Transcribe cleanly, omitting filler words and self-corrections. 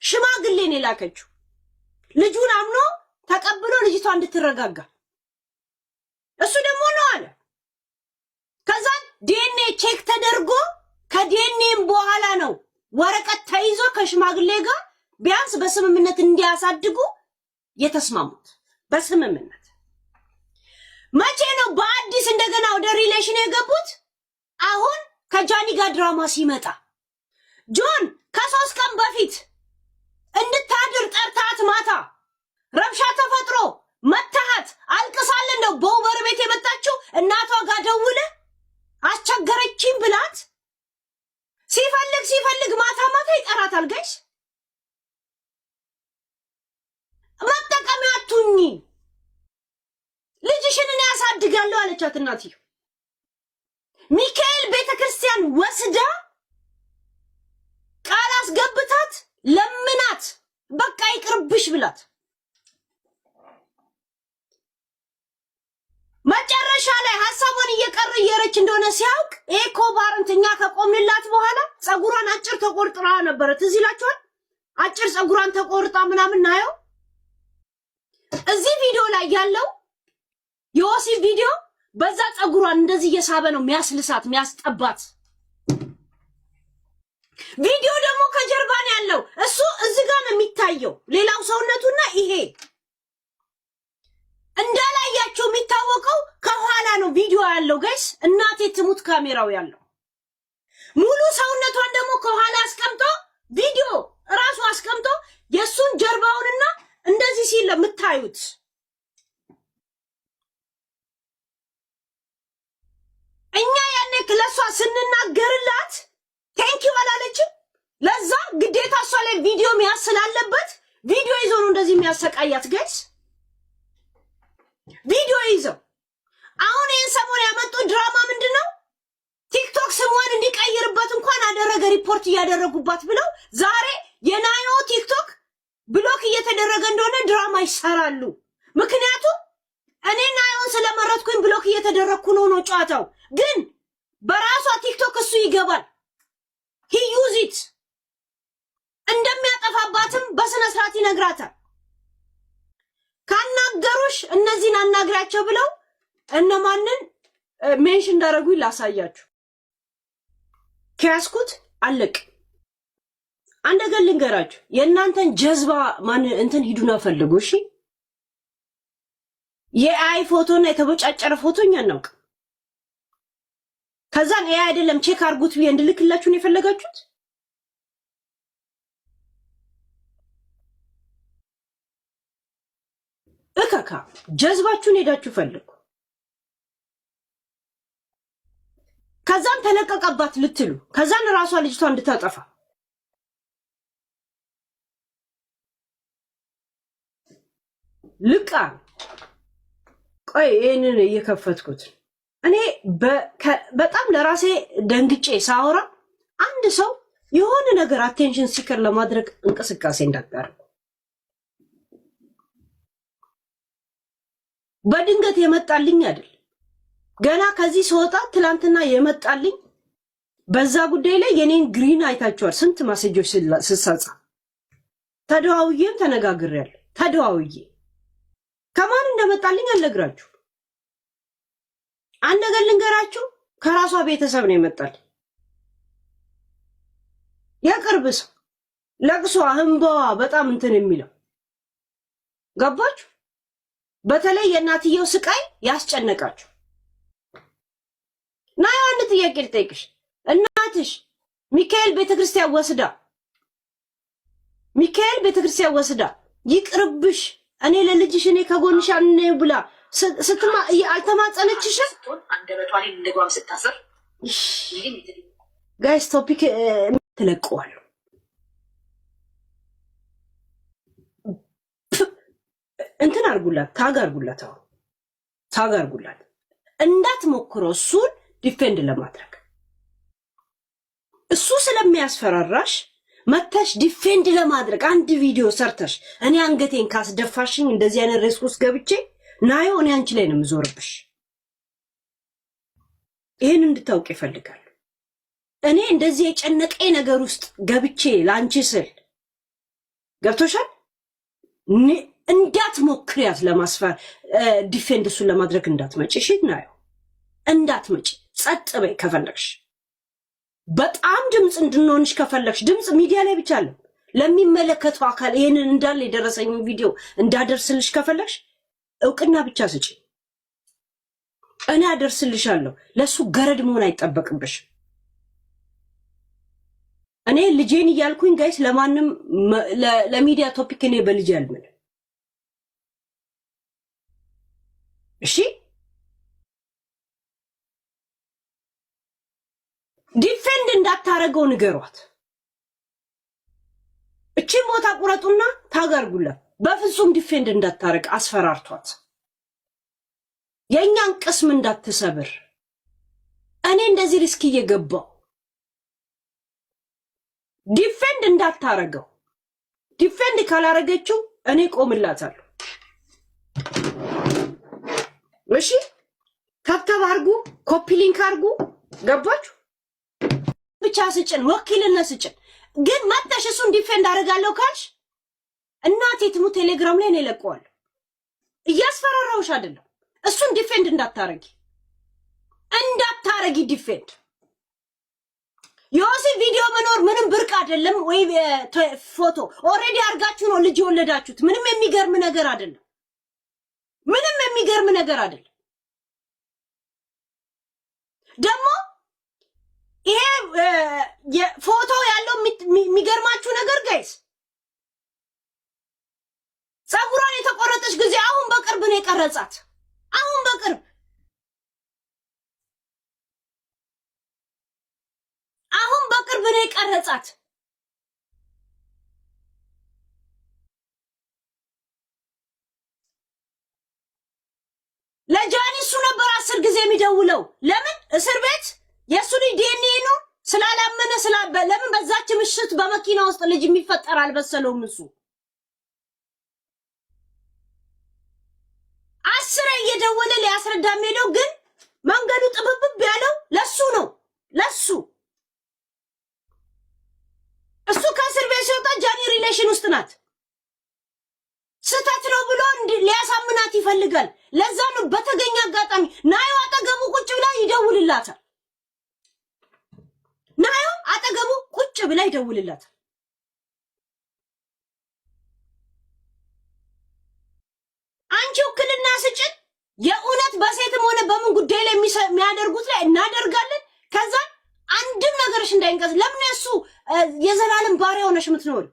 ሽማግሌን የላከችው ልጁን አምኖ ተቀብሎ ልጅቷ እንድትረጋጋ እሱ ደግሞ ነው አለ። ከዛ ዲኤንኤ ቼክ ተደርጎ ከዲኤንኤም በኋላ ነው ወረቀት ተይዞ ከሽማግሌ ጋር ቢያንስ በስምምነት እንዲያሳድጉ የተስማሙት። በስምምነት መቼ ነው በአዲስ እንደገና ወደ ሪሌሽን የገቡት? አሁን ከጃኒ ጋር ድራማ ሲመጣ ጆን ከ3 ቀን በፊት እንድታድር ጠርታት ማታ ረብሻ ተፈጥሮ መታሃት አልቅሳለን ነው በውበር ቤት የመጣችው። እናቷ ጋር ደውለ አስቸገረችኝ ብላት ሲፈልግ ማታ ይጠራታል። ጋይስ መጠቀሚያ አትሁኚ፣ ልጅሽን እኔ ያሳድጋለሁ አለቻት እናትዬው። ሚካኤል ቤተክርስቲያን ወስዳ ቃል አስገብታት ለምናት በቃ ይቅርብሽ ብላት መጨረሻ ላይ ሐሳቧን እየቀረየረች እንደሆነ ሲያውቅ ኤኮባርንትኛ ከቆምንላት በኋላ ጸጉሯን አጭር ተቆርጣ ነበር። ትዝ ይላችኋል? አጭር ጸጉሯን ተቆርጣ ምናምን ናየው። እዚህ ቪዲዮ ላይ ያለው የወሲብ ቪዲዮ በዛ ጸጉሯን እንደዚህ እየሳበ ነው የሚያስልሳት የሚያስጠባት። ቪዲዮ ደግሞ ከጀርባ ነው ያለው። እሱ እዚህ ጋር ነው የሚታየው ሌላው ሰውነቱና ይሄ እንዳላያቸው የሚታወቀው ከኋላ ነው ቪዲዮ ያለው። ጋይስ እናቴ ትሙት ካሜራው ያለው ሙሉ ሰውነቷን ደግሞ ከኋላ አስቀምጦ ቪዲዮ ራሱ አስቀምጦ የሱን ጀርባውንና እንደዚህ ሲል የምታዩት እኛ ያኔ ክለሷ ስንናገርላት ቴንኪው አላለችም። ለዛ ግዴታ እሷ ላይ ቪዲዮ መያዝ ስላለበት ቪዲዮ ይዞ ነው እንደዚህ የሚያሰቃያት። ጋይስ ቪዲዮ ይዘው አሁን ይህን ሰሞን ያመጡ ድራማ ምንድነው? ቲክቶክ ስሟን እንዲቀይርበት እንኳን አደረገ ሪፖርት እያደረጉባት ብለው ዛሬ የናዮ ቲክቶክ ብሎክ እየተደረገ እንደሆነ ድራማ ይሰራሉ። ምክንያቱም እኔ ናዮን ስለመረጥኩኝ ብሎክ እየተደረግኩ ነው ጨዋታው። ግን በራሷ ቲክቶክ እሱ ይገባል። he use it እንደሚያጠፋባትም በስነ ስርዓት ይነግራታል። ካናገሩሽ እነዚህን አናግራቸው ብለው እነማንን ሜንሽን እንዳደረጉ ላሳያችሁ። ከያስኩት አለቅ አንድ ነገር ልንገራችሁ። የእናንተን ጀዝባ ማን እንትን ሂዱና ፈልጉ። እሺ የአይ ፎቶና የተቦጫጨረ ፎቶኛ ነው። ከዛን ኤአይ አይደለም ቼክ አርጉት ብዬ እንድልክላችሁ ነው የፈለጋችሁት። እካካ ጀዝባችሁን ሄዳችሁ ፈልጉ። ከዛን ተለቀቀባት ልትሉ ከዛን ራሷ ልጅቷ እንድታጠፋ ልቃ ቆይ ይሄንን እየከፈትኩት እኔ በጣም ለራሴ ደንግጬ ሳወራ አንድ ሰው የሆነ ነገር አቴንሽን ሲከር ለማድረግ እንቅስቃሴ እንዳታረጉ። በድንገት የመጣልኝ አይደል። ገና ከዚህ ስወጣ ትላንትና የመጣልኝ በዛ ጉዳይ ላይ የኔን ግሪን አይታችኋል። ስንት ማሴጆች ስሳጻ ተደዋውዬም ተነጋግሬያለሁ። ተደዋውዬ ከማን እንደመጣልኝ አልነግራችሁ። አንድ ነገር ልንገራችሁ፣ ከራሷ ቤተሰብ ነው የመጣል። የቅርብ ሰው ለቅሷ እንባዋ በጣም እንትን የሚለው ገባችሁ። በተለይ የእናትየው ስቃይ ያስጨነቃችሁ ና አንድ ጥያቄ ልጠይቅሽ። እናትሽ ሚካኤል ቤተክርስቲያን ወስዳ ይቅርብሽ እኔ ለልጅሽ እኔ ከጎንሽ አልነው ብላ ስትማ አልተማጸነችሽም? አንደበቷ ላይ እንደጓም ስታሰር ጋይስ ቶፒክ ተለቀዋል። እንትን አርጉላት፣ ታግ አርጉላት እንዳትሞክረው እሱን ዲፌንድ ለማድረግ እሱ ስለሚያስፈራራሽ መተሽ ዲፌንድ ለማድረግ አንድ ቪዲዮ ሰርተሽ እኔ አንገቴን ካስደፋሽኝ እንደዚህ አይነት ሪስክ ውስጥ ገብቼ ናዮ እኔ አንቺ ላይ ነው የምዞርብሽ። ይሄን እንድታውቅ ይፈልጋል። እኔ እንደዚህ የጨነቀኝ ነገር ውስጥ ገብቼ ላንቺ ስል ገብቶሻል? እንዳትሞክሪያት ለማስፈር ዲፌንድ እሱን ለማድረግ እንዳትመጪ። እሺ ናየው እንዳትመጪ፣ ጸጥ በይ ከፈለግሽ። በጣም ድምፅ እንድንሆንሽ ከፈለግሽ ድምፅ ሚዲያ ላይ ብቻ አለ ለሚመለከተው አካል ይሄንን እንዳለ የደረሰኝ ቪዲዮ እንዳደርስልሽ ከፈለግሽ እውቅና ብቻ ስጪ። እኔ አደርስልሻለሁ። ለሱ ገረድ መሆን አይጠበቅብሽ። እኔ ልጄን እያልኩኝ ጋይስ ለማንም ለሚዲያ ቶፒክ እኔ በልጅ ያልምን እሺ ዲፌንድ እንዳታረገው ንገሯት። እቺን ቦታ ቁረጡና ታጋርጉላት። በፍጹም ዲፌንድ እንዳታረግ አስፈራርቷት። የኛን ቅስም እንዳትሰብር። እኔ እንደዚህ ሪስክ እየገባው ዲፌንድ እንዳታረገው። ዲፌንድ ካላረገችው እኔ ቆምላታለሁ። እሺ ታብታብ አርጉ፣ ኮፒ ሊንክ አርጉ። ገባችሁ? ብቻ ስጭን፣ ወኪልነት ስጭን። ግን መጣሽ እሱን ዲፌንድ አደርጋለሁ ካልሽ እናቴ ትሙ ቴሌግራም ላይ ነው ለቀዋለሁ። እያስፈራራውሽ አይደለም። እሱን ዲፌንድ እንዳታረጊ ዲፌንድ። የወሲ ቪዲዮ መኖር ምንም ብርቅ አይደለም። ወይ ፎቶ ኦሬዲ አርጋችሁ ነው ልጅ የወለዳችሁት። ምንም የሚገርም ነገር አይደለም። ምንም የሚገርም ነገር አይደለም። ደግሞ ይሄ ፎቶ ያለው የሚገርማችሁ ነገር ጋይስ ፀጉሯን የተቆረጠች ጊዜ አሁን በቅርብ ነው የቀረጻት። አሁን በቅርብ ነው የቀረጻት። ለጃኒ እሱ ነበር 10 ጊዜ የሚደውለው። ለምን እስር ቤት የሱ ልጅ ዲኤንኤ ነው ስላላመነ ለምን በዛች ምሽት በመኪና ውስጥ ልጅ የሚፈጠር አልበሰለውም። እሱ 10 እየደወለ ሊያስረዳ ሄደው፣ ግን መንገዱ ጥብብብ ያለው ለሱ ነው። ለሱ እሱ ከእስር ቤት ሲወጣ ጃኒ ሪሌሽን ውስጥ ናት። ስተት ነው ብሎ ሊያሳምናት ይፈልጋል። ለዛ ነው በተገኘ አጋጣሚ ናዩ አጠገቡ ቁጭ ብላ ይደውልላታል። ናዩ አጠገቡ ቁጭ ብላ ይደውልላታል። አንቺ ውክልና ስጭን። የእውነት በሴትም ሆነ በምን ጉዳይ ላይ የሚያደርጉት ላይ እናደርጋለን። ከዛ አንድም ነገርሽ እንዳይንቀስ። ለምን እሱ የዘላለም ባሪያ ሆነሽ የምትኖር